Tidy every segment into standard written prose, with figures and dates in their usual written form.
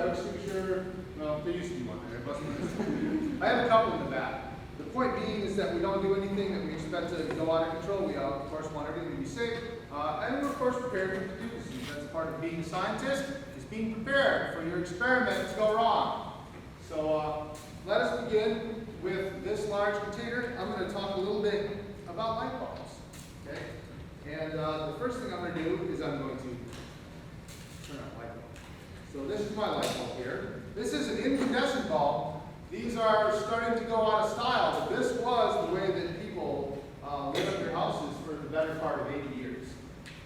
fire extinguisher. Well, there used to be one there. I have a couple in the back. The point being is that we don't do anything that we expect to go out of control. We, of course, want everything to be safe. And we're, of course, prepared for contingencies. That's part of being a scientist, is being prepared for your experiment to go wrong. So let us begin with this large container. I'm going to talk a little bit about light bulbs. Okay? And the first thing I'm going to do is I'm going to turn on light bulb. So this is my light bulb here. This is an incandescent bulb. These are starting to go out of style, but this was the way that people lit up their houses for the better part of 80 years.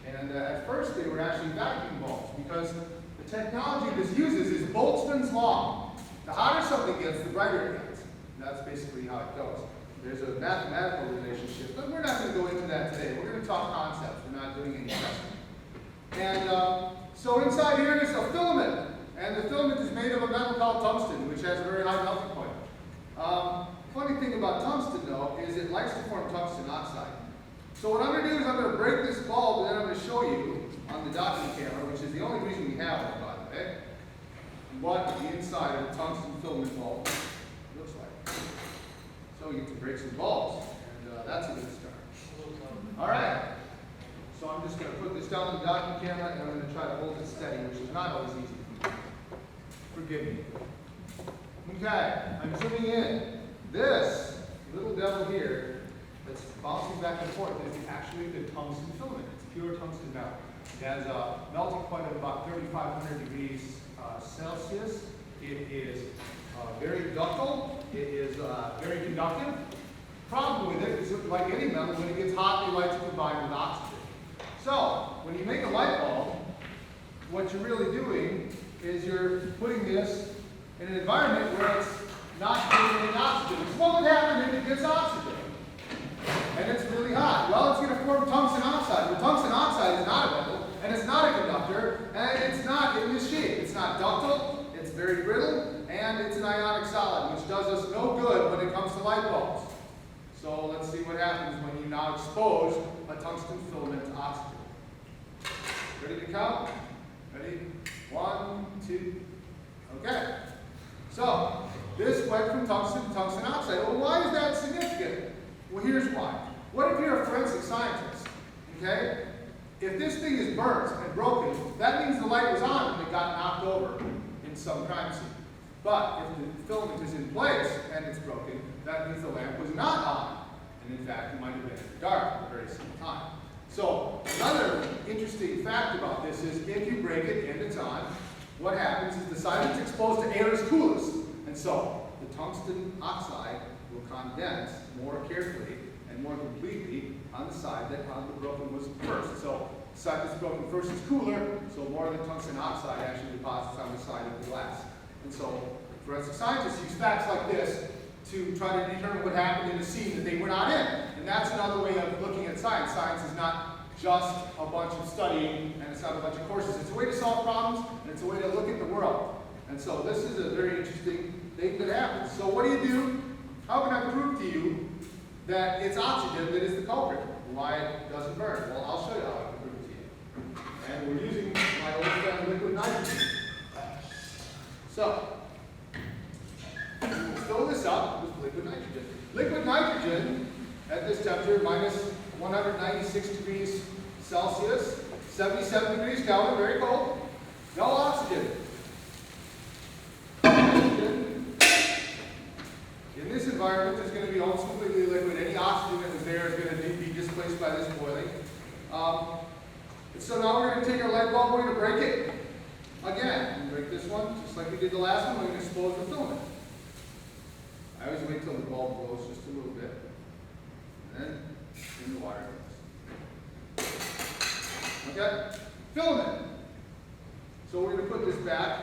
And at first they were actually vacuum bulbs because the technology this uses is Boltzmann's law. The hotter something gets, the brighter it gets. And that's basically how it goes. There's a mathematical relationship, but we're not going to go into that today. We're going to talk concepts. We're not doing any testing. And so inside here is a filament. And the filament is made of a metal called tungsten, which has a very high melting point. Funny thing about tungsten, though, is it likes to form tungsten oxide. So what I'm going to do is I'm going to break this bulb, and then I'm going to show you on the docking camera, which is the only reason we have one, by the way, what the inside of a tungsten filament bulb looks like. So you can break some bulbs, and that's a good start. All right. So I'm just going to put this down on the docking camera, and I'm going to try to hold it steady, which is not always easy. Forgive me. Okay, I'm zooming in. This little devil here that's bouncing back and forth is actually the tungsten filament. It's pure tungsten metal. It has a melting point of about 3,500 degrees Celsius. It is very ductile. It is very conductive. Problem with it is, like any metal, when it gets hot, it likes to combine with oxygen. So, when you make a light bulb, what you're really doing is you're putting this in an environment where it's not getting any oxygen. So what would happen if it gets oxygen? And it's really hot. Well, it's going to form tungsten oxide. Well, tungsten oxide is not a metal, and it's not a conductor, and it's not in this shape. It's not ductile, it's very brittle, and it's an ionic solid, which does us no good when it comes to light bulbs. So let's see what happens when you now expose a tungsten filament to oxygen. Ready to count? Ready? 1, 2. Okay. So this went from tungsten to tungsten oxide. Well, why is that significant? Well, here's why. What if you're a forensic scientist? Okay? If this thing is burnt and broken, that means the light was on and it got knocked over in some crime scene. But if the filament is in place and it's broken, that means the lamp was not on. And in fact, it might have been in the dark at the very same time. So another interesting fact about this is if you break it and it's on, what happens is the side that's exposed to air is coolest. And so the tungsten oxide will condense more carefully and more completely on the side that the broken was first. So the side that's broken first is cooler, so more of the tungsten oxide actually deposits on the side of the glass. And so forensic scientists use facts like this to try to determine what happened in a scene that they were not in. And that's another way of looking at science. Science is not just a bunch of studying, and it's not a bunch of courses. It's a way to solve problems, and it's a way to look at the world. And so this is a very interesting thing that happens. So what do? How can I prove to you that it's oxygen that is the culprit? Why it doesn't burn? Well, I'll show you how I can prove it to you. And we're using my old friend liquid nitrogen. So, we'll fill this up with liquid nitrogen. Liquid nitrogen at this temperature, minus 196 degrees Celsius, 77 degrees Kelvin, very cold. No oxygen. Nitrogen in this environment is going to be almost completely liquid. Any oxygen that was there is going to be displaced by this boiling. So now we're going to take our light bulb, we're going to break it. Again, we break this one, just like we did the last one, we're going to expose the filament. I always wait till the bulb glows just a little bit. And then in the water. Okay? Filament. So we're going to put this back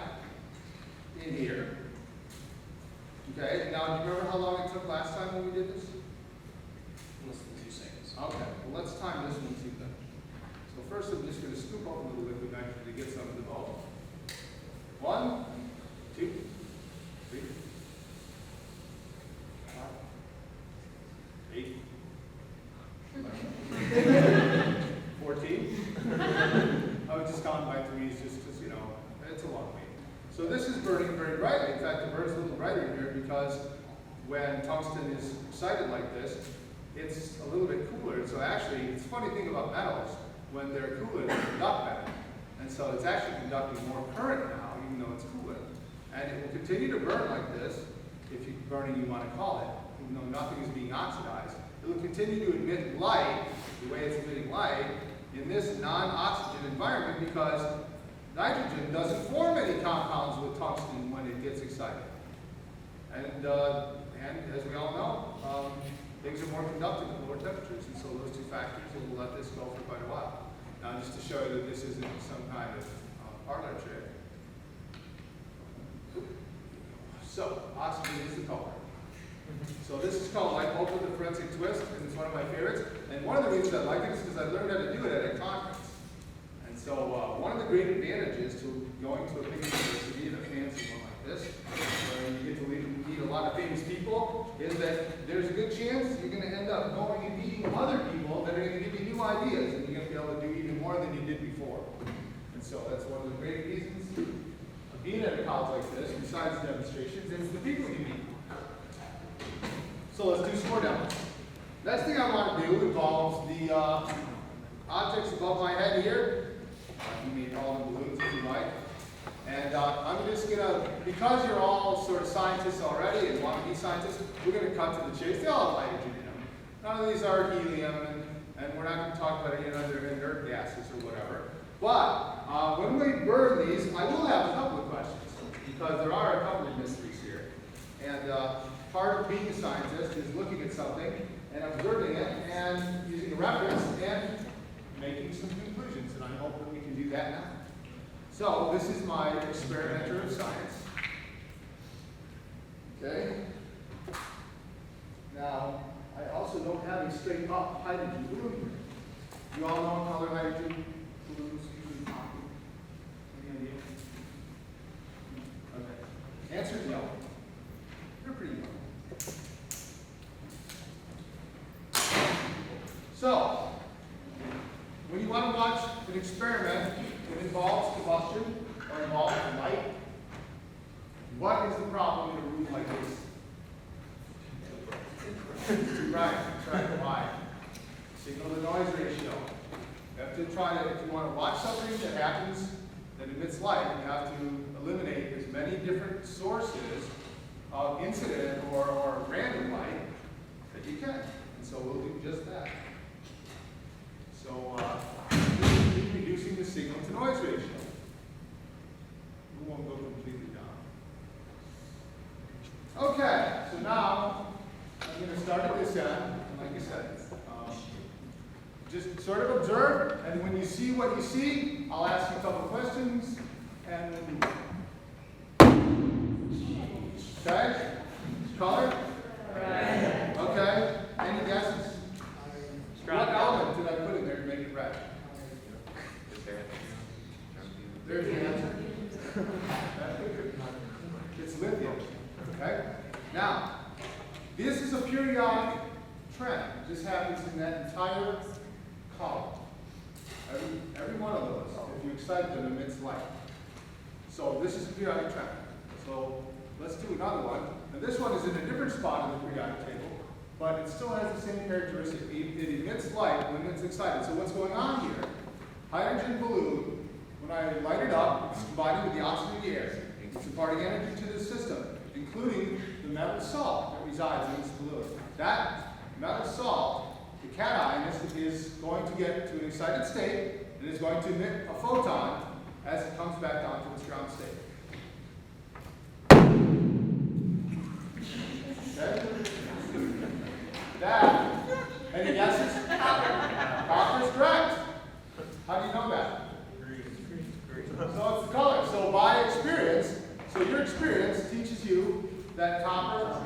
in here. Okay, now do you remember how long it took last time when we did this? Less than 2 seconds. Okay, well let's time this one too then. So first I'm just going to scoop up a little liquid nitrogen to get some of the bulb. 1, 2, 3, 5, 8, 14. I would just count by threes just because, you know, it's a long way. So this is burning very brightly. In fact, it burns a little brighter here because when tungsten is excited like this, it's a little bit cooler. So actually, it's a funny thing about metals. When they're cooler, they conduct better. And so it's actually conducting more current now, even though it's cooler. And it will continue to burn like this, if you burning you want to call it, even though nothing is being oxidized. It will continue to emit light, the way it's emitting light, in this non-oxygen environment because nitrogen doesn't form any compounds with tungsten when it gets excited. And as we all know, things are more conductive at lower temperatures, and so those two factors will let this go for quite a while. Now, just to show you that this isn't some kind of parlor trick. So, oxygen is the color. So this is called light bulb with a forensic twist, and it's one of my favorites. And one of the reasons I like it is because I learned how to do it at a conference. And so one of the great advantages to going to a big university and a fancy one like this, where you get to meet a lot of famous people, is that there's a good chance you're going to end up going and meeting other people that are going to give you new ideas, and you're going to be able to do even more than you did before. And so that's one of the great reasons of being at a college like this, besides demonstrations, is the people you meet. So let's do some more demos. Next thing I want to do involves the objects above my head here. You may call them balloons if you like. And I'm just going to, because you're all sort of scientists already and want to be scientists, we're going to cut to the chase. They all have hydrogen in them. None of these are helium, and we're not going to talk about any other inert gases or whatever. But when we burn these, I will have a couple of questions, because there are a couple of mysteries here. And part of being a scientist is looking at something and observing it and using a reference and making some conclusions, and I hope that we can do that now. So this is my experimenter of science. Okay. Now, I also don't have a straight up hydrogen balloon here. You all know what color hydrogen balloons usually pop? Any idea? Okay. Answer is yellow. They're pretty yellow. So, when you want to watch an experiment that involves combustion or involves light, what is the problem in a room like this? Right, why? Signal to noise ratio. You have to try to, if you want to watch something that happens, that emits light, you have to eliminate as many different sources of incident or random light that you can. And so we'll do just that. So we'll be reducing the signal to noise ratio. We won't go completely down. Okay, so now I'm going to start at this end, and like I said, just sort of observe, and when you see what you see, I'll ask you a couple questions, and then okay? Color? Red. Okay. Any guesses? What element did I put in there to make it red? There's the answer. It's lithium. Okay? Now, this is a periodic trend. This happens in that entire column. Every one of those, if you excite them, emits light. So this is a periodic trend. So let's do another one. Now this one is in a different spot in the periodic table, but it still has the same characteristic. It emits light when it's excited. So what's going on here? Hydrogen balloon, when I light it up, it's combining with the oxygen in the air. It's imparting energy to the system, including the metal salt that resides in this balloon. That metal salt, the cation, is going to get to an excited state, and is going to emit a photon as it comes back down to its ground state. Okay? That, any guesses? Copper is correct. How do you know that? So it's the color. So by experience, so your experience teaches you that copper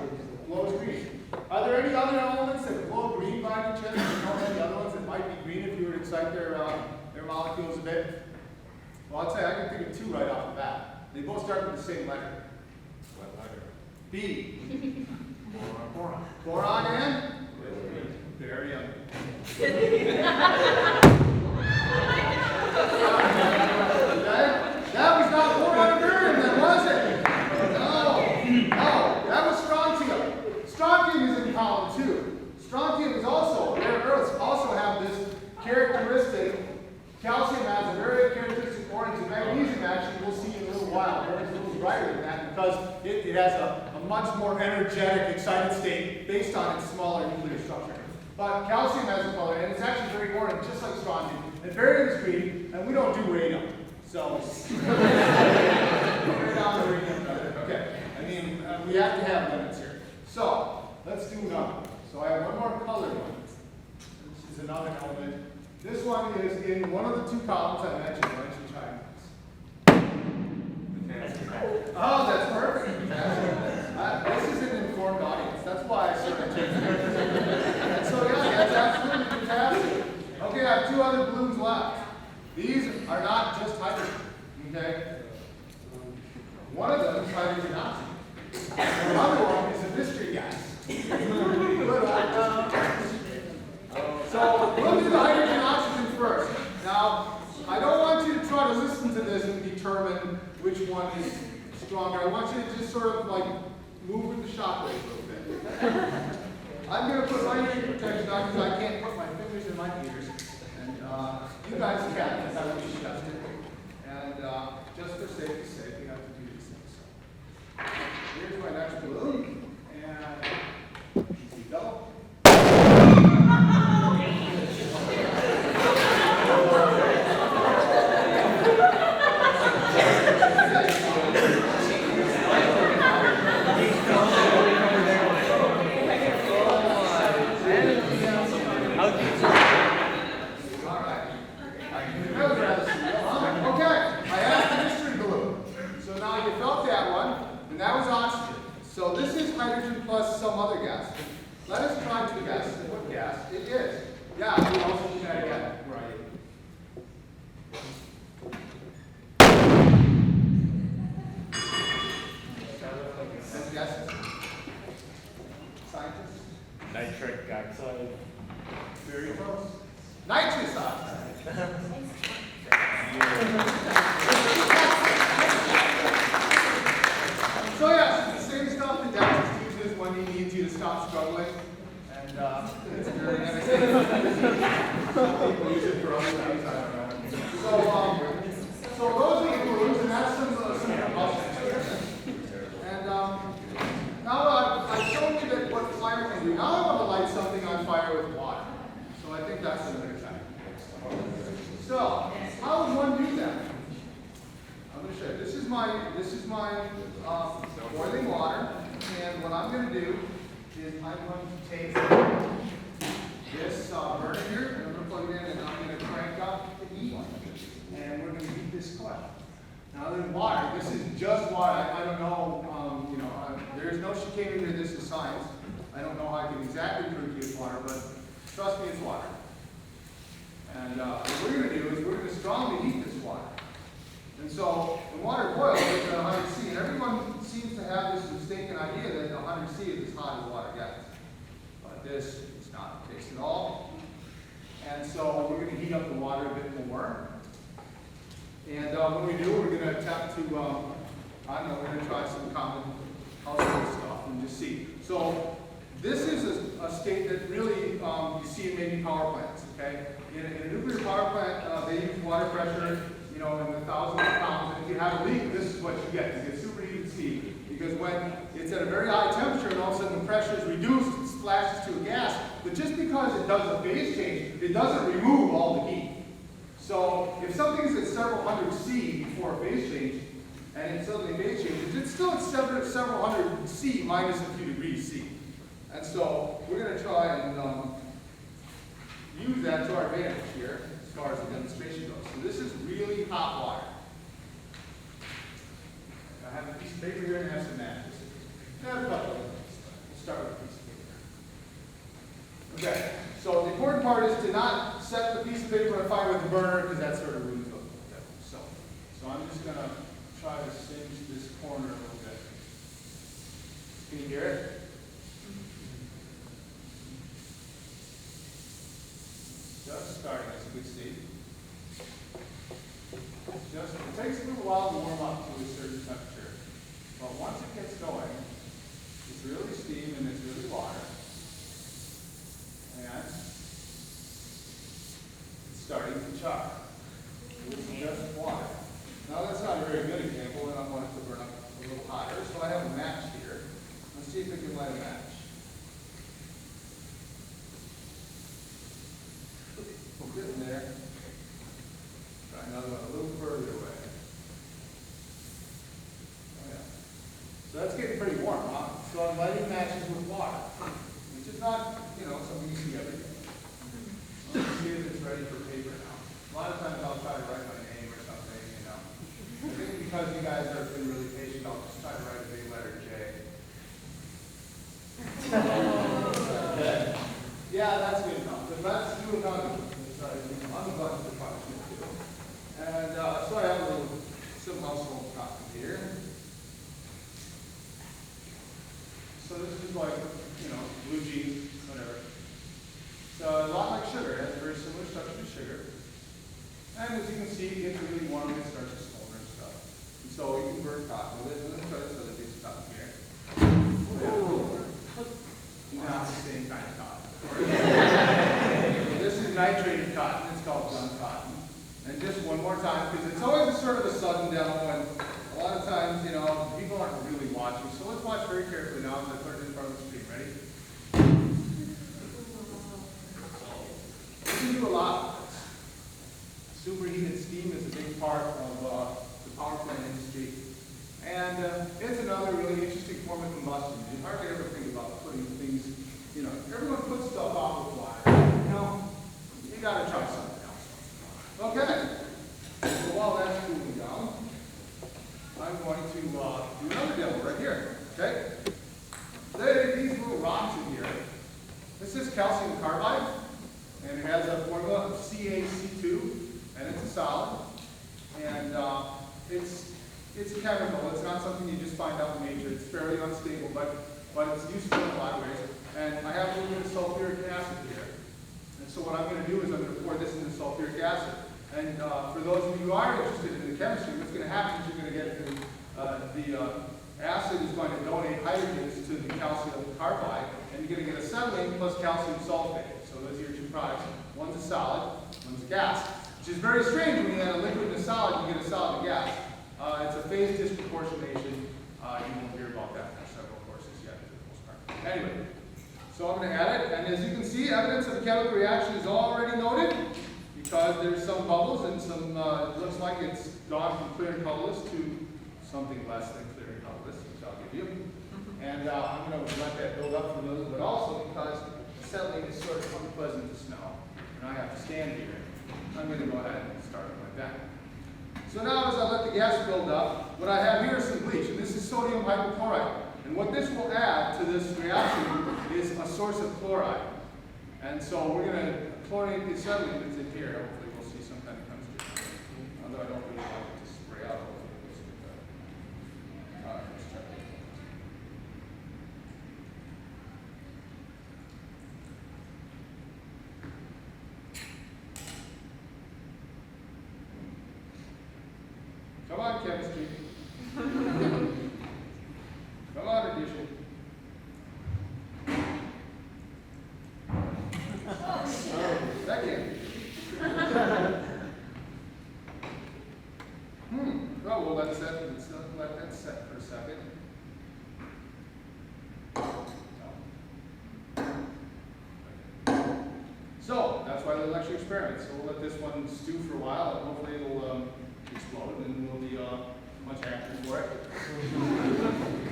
glows green. Are there any other elements that glow green by any chance? Do you know any other ones that might be green if you were to excite their molecules a bit? Well, I'll tell you, I can think of two right off the bat. They both start with the same letter. What letter? B. Boron. Boron and? Very young. That was not boron and burn, then was it? brighter than that because it has a much more energetic, excited state based on its smaller nuclear structure. But calcium has a color, and it's actually very orange, just like strontium. And barium is green, and we don't do radium. So, we're down the radium. Okay, I mean, we have to have limits here. So, let's do another one. So I have one more colored one. This is another element. This one is in one of the two columns I mentioned. Why don't you try this? Oh, that's perfect. This is an informed audience. That's why I started taking it. So yeah, that's absolutely fantastic. Okay, I have two other blues left. These are not just hydrogen. Okay? One of them is hydrogen oxygen. The other one is a mystery gas. So we'll do the hydrogen oxygen first. Now, I don't want you to try to listen to this and determine which one is stronger. I want you to just sort of like move with the shockwave a little bit. I'm going to put my ear protection on because I can't put my fingers in my ears. And you guys can, because I will be suggested. And just for safety's sake, we have to do these things. So, here's my next balloon. And easy go. So this is hydrogen plus some other gas. Let us try to guess what gas it is. Yeah, we also do that again. Right. Any guesses? Scientists? Nitric oxide. Very close. Nitrous oxide. So yes, the same stuff the dentist uses when he needs you to stop struggling. And it's very nice. Some people use it for other things, I don't know. So those are the balloons, and that's some combustion experiments. And now I've shown you that what fire can do. Now I want to light something on fire with water. So I think that's another time. So how would one do that? I'm going to show you. This is my boiling water, and what I'm going to do is I'm going to take this burner here, and I'm going to plug it in, and I'm going to crank up the heat, and we're going to heat this coil. Now there's water. This is just water. I don't know. There is no chicanery here. This is science. I don't know how I can exactly prove to you it's water, but trust me, it's water. And what we're going to do is we're going to strongly heat this water. And so the water boils at 100 C, and everyone seems to have this mistaken idea that 100 C is as hot as water gets. But this is not the case at all. And so we're going to heat up the water a bit more. And when we do, we're going to attempt to, I don't know, we're going to try some common household stuff and just see. So this is a state that really you see in maybe power plants, okay? In a nuclear power plant, they use water pressure, in the thousands of pounds, and if you have a leak, this is what you get. You get superheated steam, because when it's at a very high temperature and all of a sudden the pressure is reduced, it splashes to a gas, but just because it does a phase change, it doesn't remove all the heat. So if something's at several hundred C before a phase change, and it suddenly phase changes, it's still at several hundred C minus a few degrees C. And so we're going to try and use that to our advantage here as far as the demonstration goes. So this is really hot water. I have a piece of paper here and I have some matches. I have a couple of them. We'll start with a piece of paper. Okay, so the important part is to not set the piece of paper on fire with the burner, because that sort of ruins the whole thing. So I'm just going to try to singe this corner a little bit. Can you hear it? Just starting, as you can see. It takes a little while to warm up to a certain temperature. But once it gets going, it's really steam and it's really water. And it's starting to char. It's just water. Now that's not a very good example, and I want it to burn up So that's getting pretty warm, huh? So I'm lighting matches with water, which is not, something you see every day. Let's see if it's ready for paper now. A lot of times I'll try to write my name or something, I think because you guys have been really patient, I'll just try to write a big letter J. Yeah, that's good enough. But let's do another one. Let's try to do unbutton the punishment too. And so I have a little some household cotton here. So this is like, blue jeans, whatever. So a lot like sugar. It has a very similar structure to sugar. And as you can see, it gets really warm and it starts to smolder and stuff. And so you can burn cotton with it. Let me try this other piece of cotton here. Not the same kind of cotton. This is nitrated cotton. It's called gun cotton. And just one more time, because it's always a sort of a sudden demo, and a lot of times, people aren't really watching. So let's watch very carefully now as I put it in front of the screen. Ready? You can do a lot. Superheated steam is a big part of the power plant industry. And it's another really interesting form of combustion. You hardly ever think about putting things, everyone puts stuff out with wire. You got to try something else. Okay. So while that's cooling down, I'm going to do another demo right here. Okay? These little rocks in here. This is calcium carbide, and it has a formula of CaC2, and it's a solid. And it's a chemical. It's not something you just find out in nature. It's fairly unstable, but it's useful in a lot of ways. And I have a little bit of sulfuric acid here. And so what I'm going to do is I'm going to pour this into sulfuric acid. And for those of you who are interested in the chemistry, what's going to happen is you're going to get the acid is going to donate hydrogens to the calcium carbide, and you're going to get acetylene plus calcium sulfate. So those are your two products. One's a solid, one's a gas. Which is very strange when you add a liquid and a solid, you get a solid and gas. It's a phase disproportionation. You won't hear about that for several courses yet, for the most part. Anyway, so I'm going to add it, and as you can see, evidence of a chemical reaction is already noted because there's some bubbles and some, it looks like it's gone from clear and colorless to something less than clear and colorless, which I'll give you. And I'm going to let that build up for a little bit also because acetylene is sort of unpleasant to smell, and I have to stand here. I'm going to go ahead and start it like that. So now as I let the gas build up, what I have here is some bleach, and this is sodium hypochlorite. And what this will add to this reaction is a source of chloride. And so we're going to chlorinate the acetylene that's in here. Hopefully we'll see some kind of chemistry. Although I don't really like it to spray out all over this. All right, let's try it. Come on, chemistry. Come on, addition. That can't be. Oh, well, let's let that set for a second. So, that's why the lecture experiment. So we'll let this one stew for a while, and hopefully it'll explode, and we'll be much happier for it.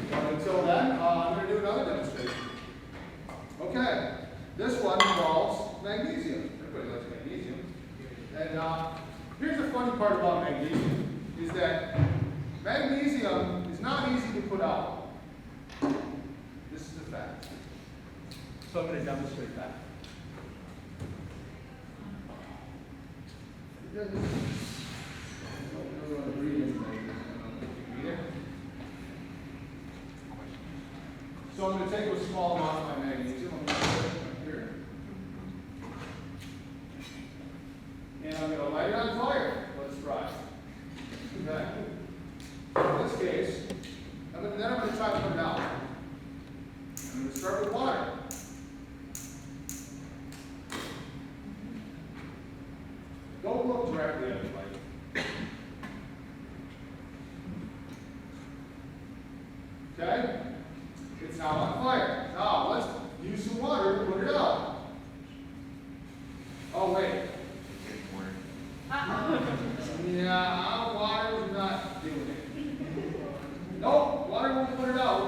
But until then, I'm going to do another demonstration. Okay, this one involves magnesium. Everybody likes magnesium. And here's the funny part about magnesium, is that magnesium is not easy to put out. This is a fact. So I'm going to demonstrate that. So I'm going to take a small amount of my magnesium, I'm going to put it right here. And I'm going to light it on fire. Let it fry. Okay. In this case, then I'm going to try to put it out. I'm going to start with water. Don't look directly at the light. Okay? It's now on fire. Now, let's use some water to put it out. Oh, wait. Yeah, water is not doing it. Nope, water won't put it out.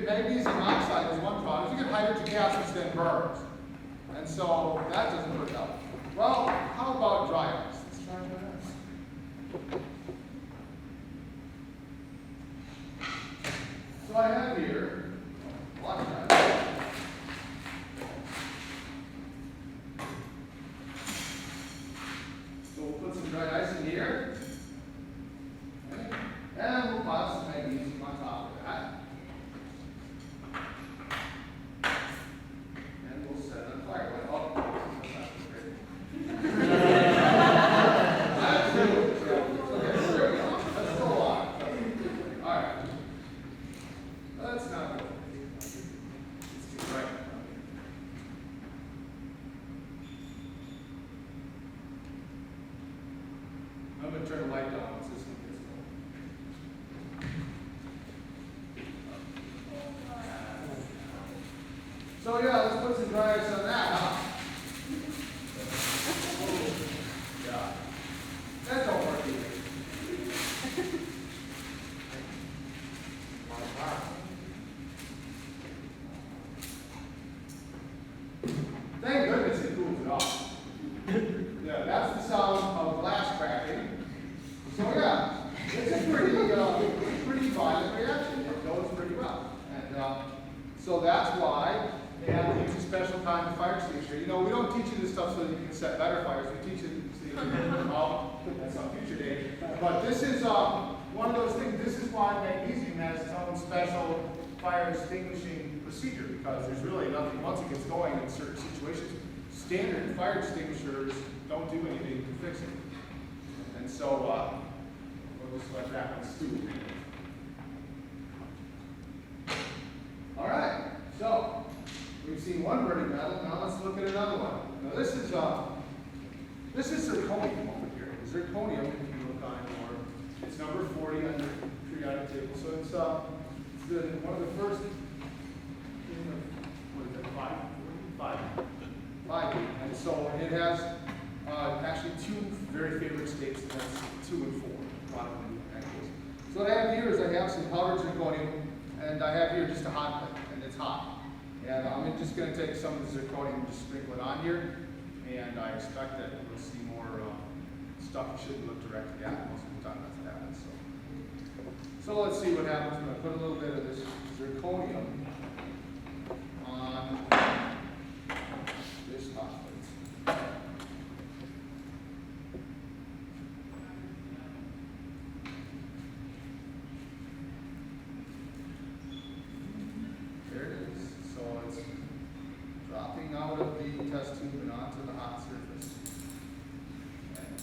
magnesium oxide as one product, you get hydrogen gas which then burns. And so that doesn't work out. Well, how about dry ice? Let's try dry ice. So I have here a lot of dry ice. So we'll put some dry ice in here. Okay. And we'll pile some magnesium on top of that. And we'll set it on fire. Oh, that's not great. That's good. Okay, there we go. That's still alive. All right. That's not good. It's too bright. I'm going to turn the light down once this one gets going. So yeah, let's put some dry ice on that, huh? Yeah. That don't work either. Thank goodness it cools it off. Yeah, that's the sound of glass cracking. So yeah, it's a pretty violent reaction. It goes pretty well. And so that's why they have to use a special kind of fire extinguisher. You know, we don't teach you this stuff so that you can set better fires. We teach you so you can, that's on future day. But this is one of those things. This is why magnesium has its own special fire extinguishing procedure, because there's really nothing, once it gets going in certain situations, standard fire extinguishers don't do anything to fix it. And so we'll just let that one stew. All right, so we've seen one burning metal. Now let's look at another one. Now this is zirconium over here. Zirconium, if you look on your, it's number 40 on your periodic table. So it's one of the first. What is it? Five. And so it has actually two very favorite states, and that's 2 and 4. In that case. So what I have here is I have some powdered zirconium, and I have here just a hot plate, and it's hot. And I'm just going to take some of the zirconium and just sprinkle it on here, and I expect that we'll see more stuff you shouldn't look directly at. Most of the time that's what happens. So let's see what happens when I put a little bit of this zirconium on this hot plate. There it is. So it's dropping out of the test tube and onto the hot surface. And,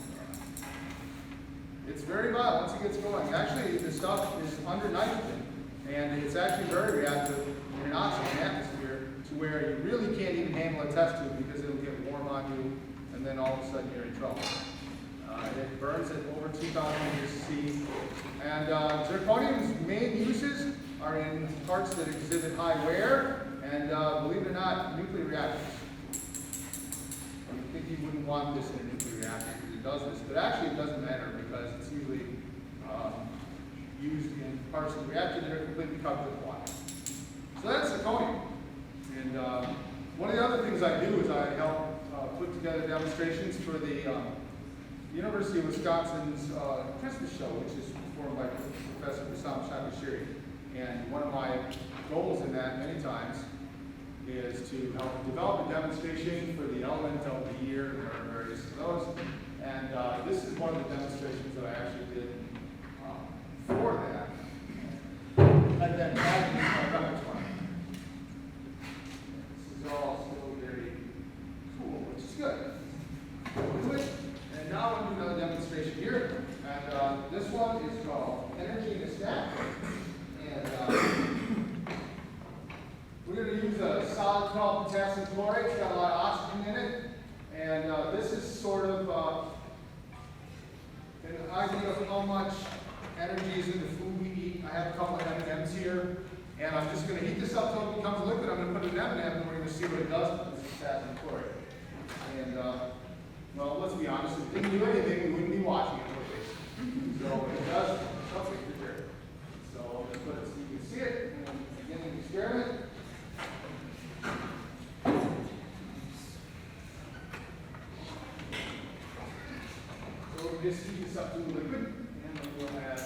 it's very violent once it gets going. Actually, the stuff is under nitrogen, and it's actually very reactive in an oxygen atmosphere to where you really can't even handle a test tube because it'll get warm on you, and then all of a sudden you're in trouble. It burns at over 2,000 degrees C. And zirconium's main uses are in parts that exhibit high wear, and believe it or not, nuclear reactors. You think you wouldn't want this in a nuclear reactor because it does this, but actually it doesn't matter because it's usually used in parts of the reactor that are completely covered with water. So that's zirconium. And one of the other things I do is I help put together demonstrations for the University of Wisconsin's Christmas show, which is performed by Professor Bassam Shabashiri. And one of my goals in that many times is to help develop a demonstration for the element of the year, and there are various of those. And this is one of the demonstrations that I actually did for that. And then added to my repertoire. This is all still very cool, which is good. We'll do it. And now we'll do another demonstration here. And this one is called Energy in a Stack. And we're going to use a solid called potassium chloride. It's got a lot of oxygen in it. And this is sort of an idea of how much energy is in the food we eat. I have a couple of M&Ms here. And I'm just going to heat this up until it becomes a liquid. I'm going to put an M&M and we're going to see what it does with this potassium chloride. And, well, let's be honest. If it didn't do anything, we wouldn't be watching it. So it does something for sure. So I'm going to put it so you can see it. And beginning to this up to a liquid, and then we'll add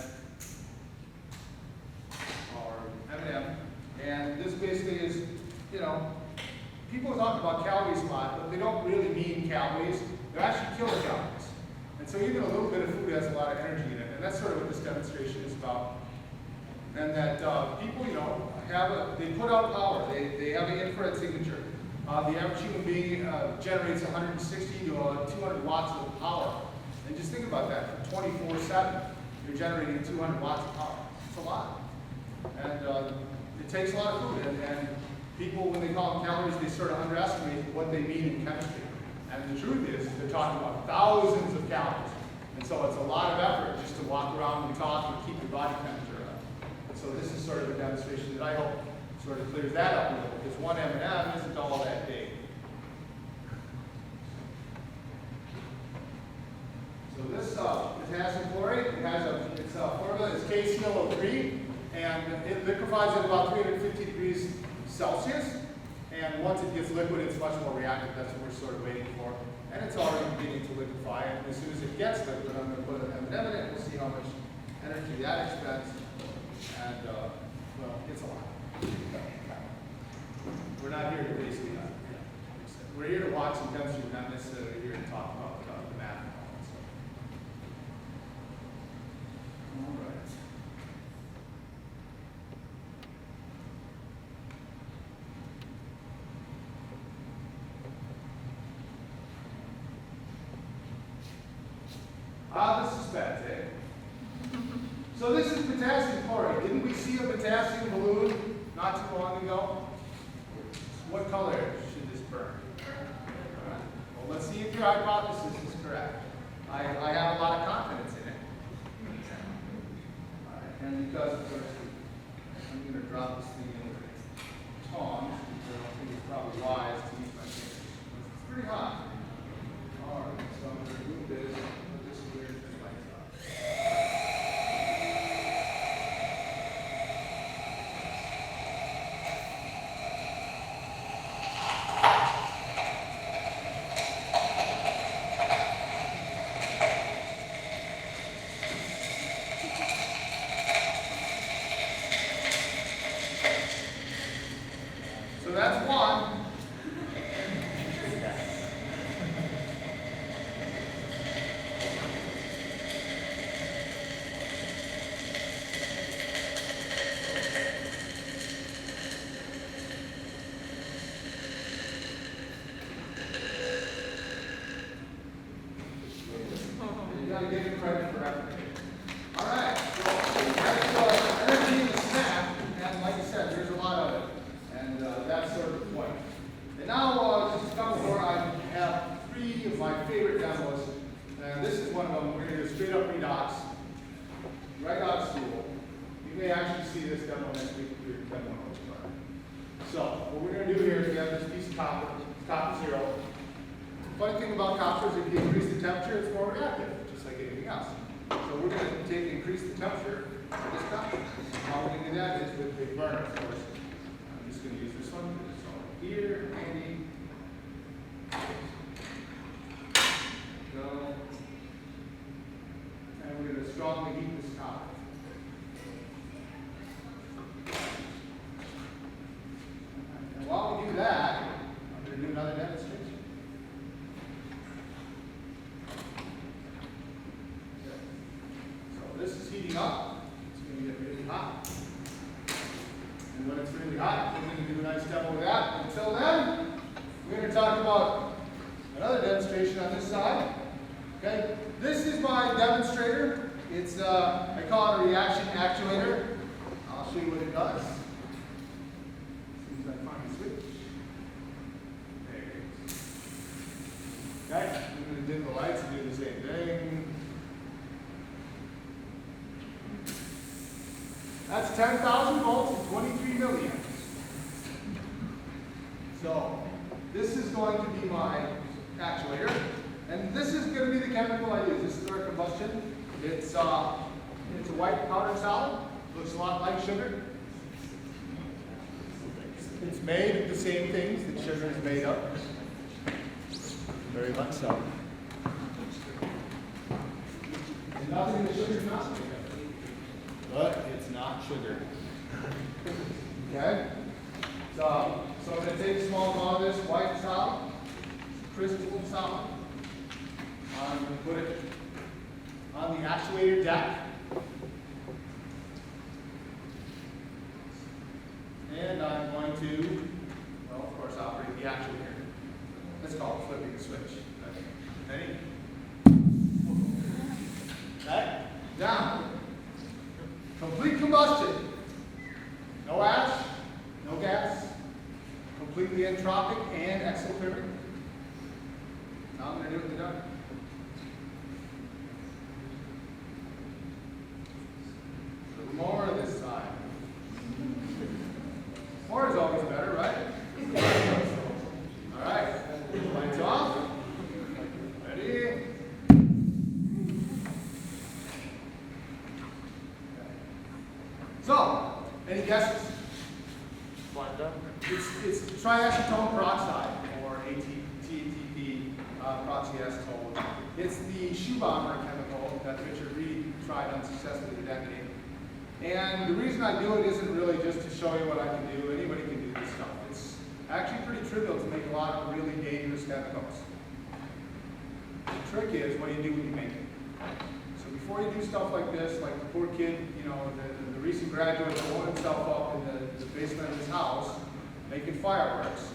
our M&M. And this basically is, you know, people talk about calories a lot, but they don't really mean calories. They're actually kilocalories. And so even a little bit of food has a lot of energy in it, and that's sort of what this demonstration is about. And that people, you know, they put out power. They have an infrared signature. The average human being generates 160 to 200 watts of power. And just think about that, for 24/7, you're generating 200 watts of power. It's a lot. And it takes a lot of food. And people, when they call them calories, they sort of underestimate what they mean in chemistry. And the truth is, they're talking about thousands of calories. And so it's a lot of effort just to walk around and talk and keep your body temperature up. And so this is sort of a demonstration that I hope sort of clears that up a little, because one M&M isn't all that big. So this potassium chlorate, its formula is KClO3, and it liquefies at about 350 degrees Celsius. And once it gets liquid, it's much more reactive. That's what we're sort of waiting for. And it's already beginning to liquefy. And as soon as it gets liquid, I'm going to put an M&M in it. We'll see how much energy that expends. And, well, it's a lot. We're not here to basically, we're here to watch some chemistry. We're not necessarily here to talk about the math and all that stuff. All right. This is bad, eh? So this is potassium chlorate. Didn't we see a potassium balloon not too long ago? What color should this burn? Well, let's see if your hypothesis is correct. I have a lot of confidence in it. All right, and because of course, I'm going to drop this thing in with tongs, because I don't think it's probably wise to use my fingers. It's pretty hot. All right, so I'm going to move this. So that's one. You got to give him credit for everything. All right, so that's energy in the snap, and like I said, there's a lot of it. And that's sort of the point. And now, just a couple more. I have 3 of my favorite demos. And this is one of them. We're going to do straight up redox, right out of school. You may actually see this demo next week if you're demo notes. So, what we're going to do here is we have this piece of copper. It's copper 0. The funny thing about copper is if you increase the temperature, it's more reactive, just like anything else. So we're going to increase the temperature of this copper. How we're going to do that is with a burner, of course. I'm just going to use this one. So here, handy. Go. And we're going to strongly heat this copper. And while we do that, I'm going to do another demonstration. So this is heating up. It's going to get really hot. And when it's really hot, we're going to do a nice demo with that. Until then, we're going to talk about another demonstration on this side. Okay, this is my demonstrator. It's I call it a reaction actuator. I'll show you what it does. As soon as I find the switch. There it is. Okay, I'm going to dim the lights and do the same thing. That's 10,000 volts and 23 milliamps. So this is going to be my actuator, and this is going to be the chemical I use. This is our combustion. It's a white powdered solid. Looks a lot like sugar. It's made of the same things that sugar is made of. Very much so. There's nothing in the sugar not. But it's not sugar. Okay? So I'm going to take a small amount of this white solid, crystalline solid. I'm going to put it on the actuator deck. And I'm going to, well, of course, operate the actuator. Let's call it flipping the switch. Okay. Ready? Okay. Down. Complete combustion. No ash, no gas. Completely entropic and exothermic. Now I'm going to do it with the duct. A little more this time. More is always better, right? All right. Lights off. Ready? So, any guesses? It's triacetone peroxide, or TATP, peroxyacetone. It's the shoe bomber chemical that Richard Reed tried unsuccessfully a decade. And the reason I do it isn't really just to show you what I can do. Anybody can do this stuff. It's actually pretty trivial to make a lot of really dangerous chemicals. The trick is, what do you do when you make it? So before you do stuff like this, like the poor kid, you know, the recent graduate blowing himself up in the basement of his house, making fireworks,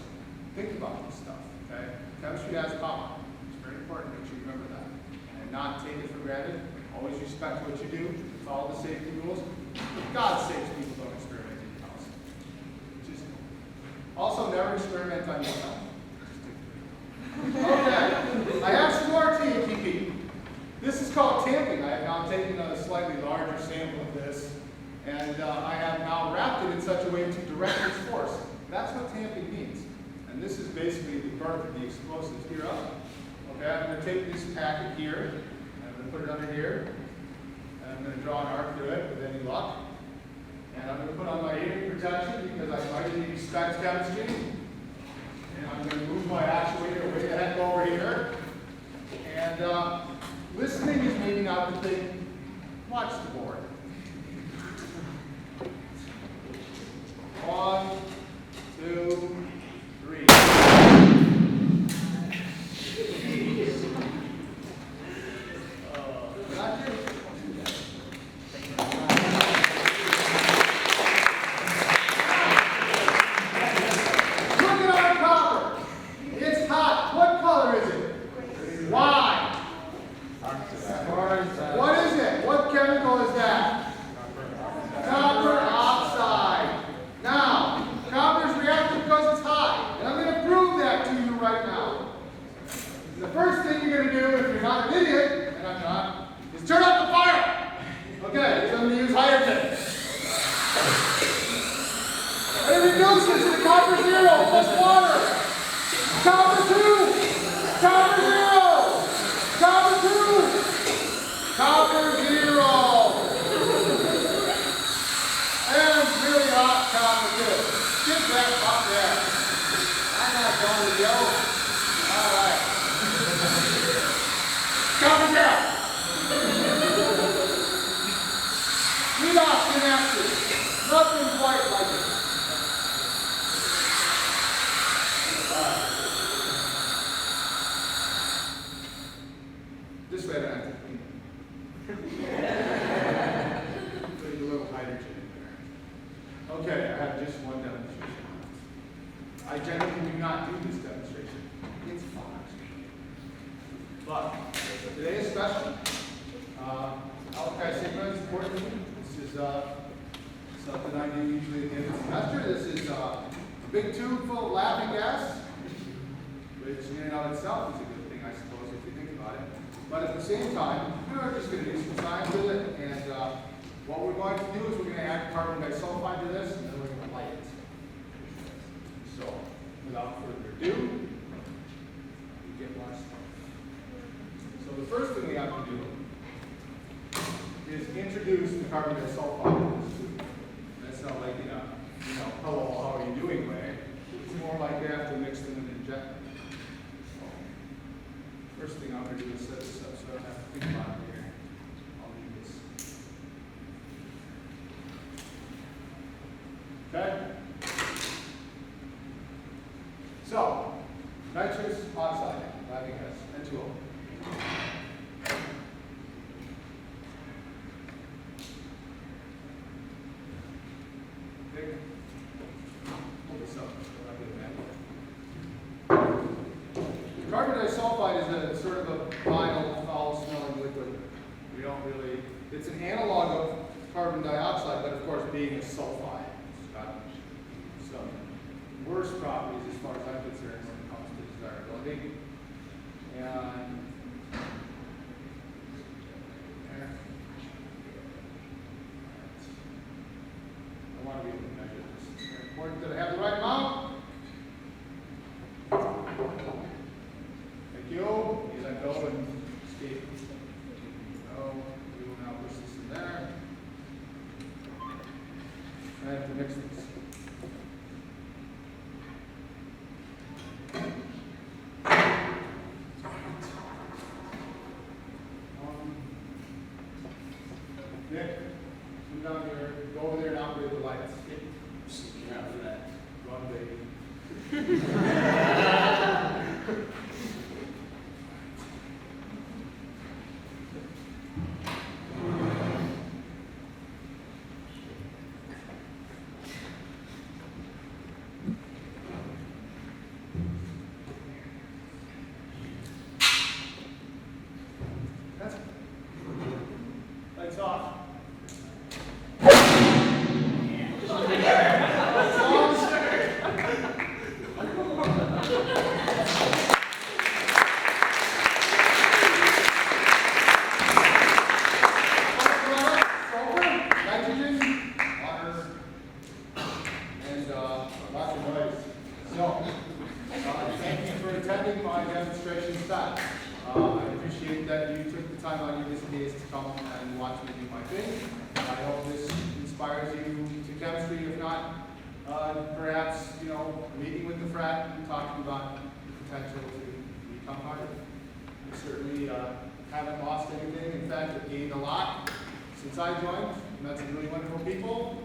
think about this stuff, okay? Chemistry has power. It's very important that you remember that. And not take it for granted. Always respect what you do. Follow the safety rules. For God's sakes, people don't experiment in your house. Just also never experiment on yourself. Okay, I have some more TATP. This is called tamping. I have now taken a slightly larger sample of this, and I have now wrapped it in such a way to direct its force. That's what tamping means. And this is basically the birth of the explosives here up. Okay, I'm going to take this packet here, and I'm going to put it under here. I'm going to draw an arc through it with any luck. And I'm going to put on my hearing protection because I might need specs chemistry. And I'm going to move my actuator way the heck over here. And listening is maybe not the thing. Watch the board. 1, 2, 3. Got you? What is it? What chemical is that? Copper oxide. Now, copper is reactive because it's high. And I'm going to prove that to you right now. The first thing you're going to do, if you're not an idiot, and I'm not, is turn off the fire. Okay, so I'm going to use hydrogen. And it reduces to copper 0 plus water. Copper 2. Copper 0. Copper 2. Copper 0. And really hot copper 2. Get that up there. I'm not going to go. All right. Copper 0. Redox synapses. Nothing quite like it. All right. This way I don't have to clean it. Put a little hydrogen in there. Okay, I have just one demonstration. I generally do not do this demonstration. It's fun. But today is special. Alkali sigma is important to me. This is something I do usually at the end of the semester. This is a big tube full of laughing gas, which in and of itself is a good thing, I suppose, if you think about it. But at the same time, we're just going to do some science with it, and what we're going to do is we're going to add carbon disulfide to this, and then we're going to light it. So, without further ado, we get more stuff. So the first thing we have to do is introduce the carbon disulfide to this tube. That's not like hello, how are you doing way. It's more like they have to mix them and inject them. First thing I'm going to do is set this up so I don't have to think about it here. I'll Okay? So, nitrous oxide, lactic acid, N2O. Pull this up. Carbon disulfide is a sort of a vile, foul-smelling liquid. We don't really, it's an analog of carbon dioxide, but of course being a sulfide, it's got some worse properties as far as I'm concerned when it comes to desirability. And I want to be able to measure this. It's very important that I have the right amount. Thank you. You let go and escape. Oh, we will now push this in there. I have to mix this. Nick, come down here, go over there and operate the lights. Sneaking out for that. Run, baby. That's lights off. Nitrogen, water, and lots of noise. So, thank you for attending my demonstration style. I appreciate that you took the time out of your busy days to come and watch me do my thing. I hope this inspires you to chemistry. If not, perhaps, you know, meeting with the frat and talking about the potential to become part of it. I certainly haven't lost anything. In fact, I've gained a lot since I joined. Met some really wonderful people.